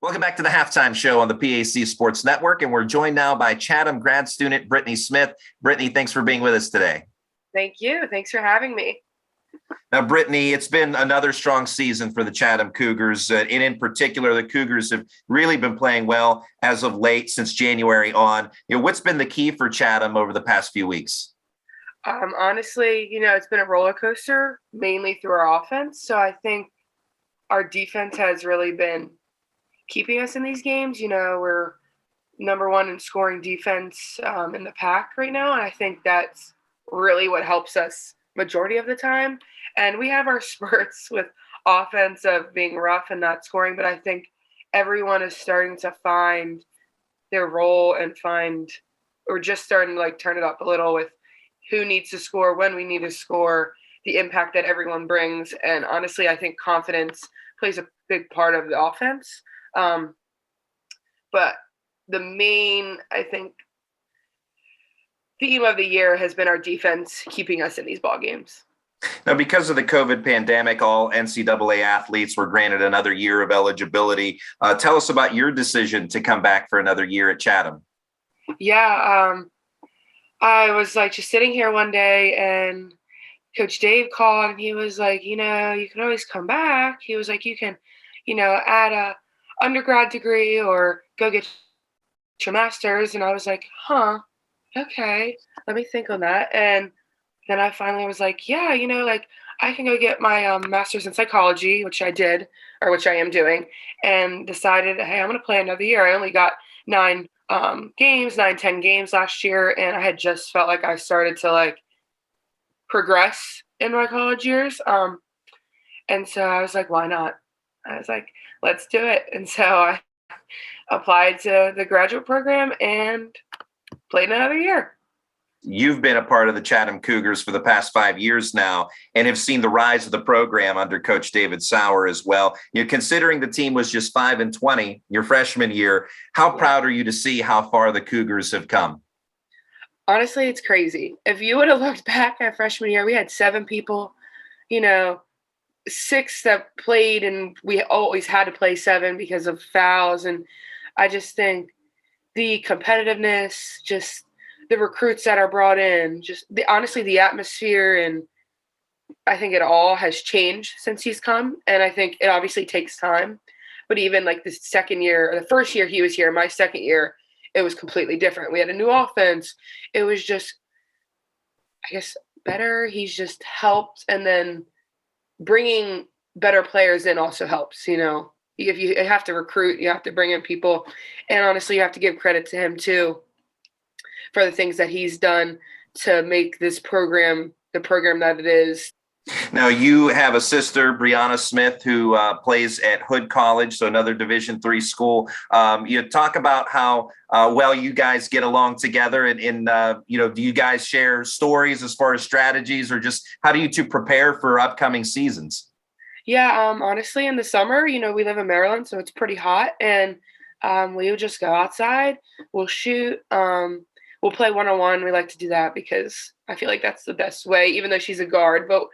Welcome back to the Halftime Show on the PAC Sports Network, and we're joined now by Chatham grad student Brittani Smith. Brittani, thanks for being with us today. Thank you. Thanks for having me. Now, Brittani, it's been another strong season for the Chatham Cougars, and in particular, the Cougars have really been playing well as of late since January on. What's been the key for Chatham over the past few weeks? Honestly, it's been a roller coaster, mainly through our offense. So I think our defense has really been keeping us in these games. We're number one in scoring defense in the pack right now, and I think that's really what helps us majority of the time. And we have our spurts with offense of being rough and not scoring, but I think everyone is starting to find their role and or just starting to turn it up a little with who needs to score, when we need to score, the impact that everyone brings. And honestly, I think confidence plays a big part of the offense. But the main, I think, theme of the year has been our defense keeping us in these ball games. Now, because of the COVID pandemic, all NCAA athletes were granted another year of eligibility. Tell us about your decision to come back for another year at Chatham. Yeah, I was just sitting here one day and Coach Dave called and he was like, you can always come back. He was like, you can, add a undergrad degree or go get your master's. And I was like, okay, let me think on that. And then I finally was like, yeah, I can go get my master's in psychology, which I did, or which I am doing, and decided, hey, I'm going to play another year. I only got 10 games last year. And I had just felt like I started to progress in my college years. And so I was like, why not? I was like, let's do it. And so I applied to the graduate program and played another year. You've been a part of the Chatham Cougars for the past 5 years now and have seen the rise of the program under Coach David Sauer as well. Considering the team was just 5-20 your freshman year, how proud are you to see how far the Cougars have come? Honestly, it's crazy. If you would have looked back at freshman year, we had 7 people, 6 that played, and we always had to play 7 because of fouls. And I just think the competitiveness, just the recruits that are brought in, honestly, the atmosphere, and I think it all has changed since he's come. And I think it obviously takes time. But even the second year, or the first year he was here, my second year, it was completely different. We had a new offense. It was just, I guess, better. He's just helped. And then bringing better players in also helps, If you have to recruit, you have to bring in people. And honestly, you have to give credit to him too for the things that he's done to make this program the program that it is. Now, you have a sister, Brianna Smith, who plays at Hood College, so another Division III school. You talk about how well you guys get along together, and do you guys share stories as far as strategies, or just how do you two prepare for upcoming seasons? Yeah, honestly, in the summer, we live in Maryland, so it's pretty hot, and we would just go outside. We'll shoot. We'll play one-on-one. We like to do that because I feel like that's the best way, even though she's a guard. But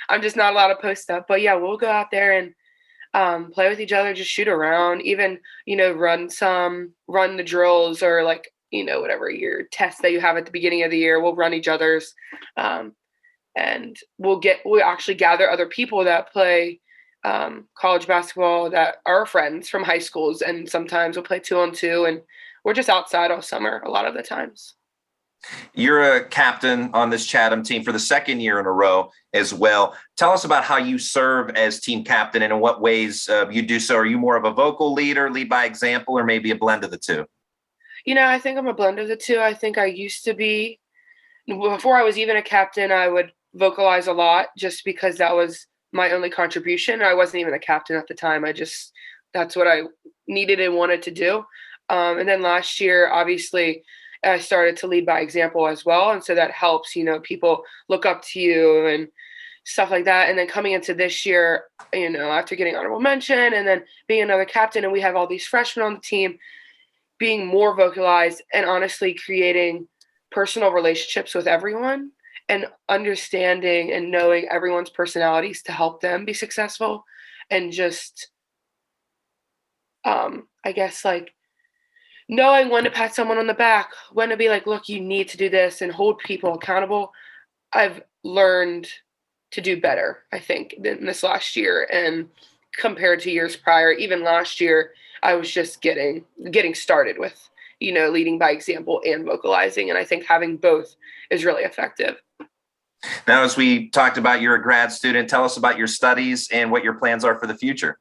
I'm just not allowed to post up. But, yeah, we'll go out there and play with each other, just shoot around, even, run the drills or, whatever your test that you have at the beginning of the year. We'll run each other's. And we'll actually gather other people that play college basketball that are friends from high schools. And sometimes we'll play 2-on-2, and we're just outside all summer a lot of the times. You're a captain on this Chatham team for the second year in a row as well. Tell us about how you serve as team captain and in what ways you do so. Are you more of a vocal leader, lead by example, or maybe a blend of the two? I think I'm a blend of the two. I think I used to be, before I was even a captain, I would vocalize a lot just because that was my only contribution. I wasn't even a captain at the time. That's what I needed and wanted to do. And then last year, obviously, I started to lead by example as well. And so that helps, people look up to you and stuff like that. And then coming into this year, after getting honorable mention and then being another captain, and we have all these freshmen on the team, being more vocalized and honestly creating personal relationships with everyone and understanding and knowing everyone's personalities to help them be successful, and just I guess like knowing when to pat someone on the back, when to be like, look, you need to do this and hold people accountable. I've learned to do better, I think, in this last year and compared to years prior. Even last year, I was just getting started with, leading by example and vocalizing. And I think having both is really effective. Now, as we talked about, you're a grad student. Tell us about your studies and what your plans are for the future.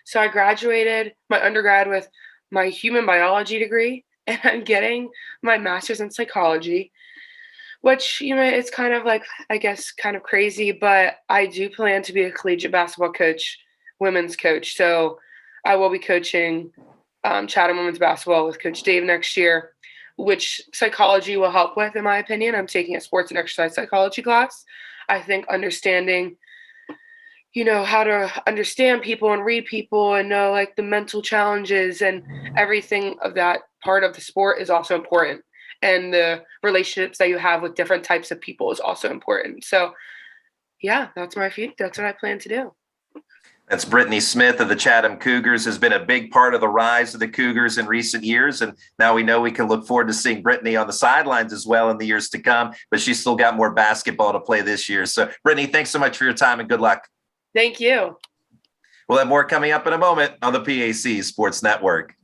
So I graduated my undergrad with my human biology degree, and I'm getting my master's in psychology, which, it's kind of like, I guess, kind of crazy, but I do plan to be a collegiate basketball coach, women's coach. So I will be coaching Chatham women's basketball with Coach Dave next year, which psychology will help with, in my opinion. I'm taking a sports and exercise psychology class. I think understanding, how to understand people and read people and know like the mental challenges and everything of that part of the sport is also important. And the relationships that you have with different types of people is also important. So yeah, that's what I plan to do. That's Brittani Smith of the Chatham Cougars, has been a big part of the rise of the Cougars in recent years. And now we know we can look forward to seeing Brittani on the sidelines as well in the years to come, but she's still got more basketball to play this year. So Brittani, thanks so much for your time and good luck. Thank you. We'll have more coming up in a moment on the PAC Sports Network.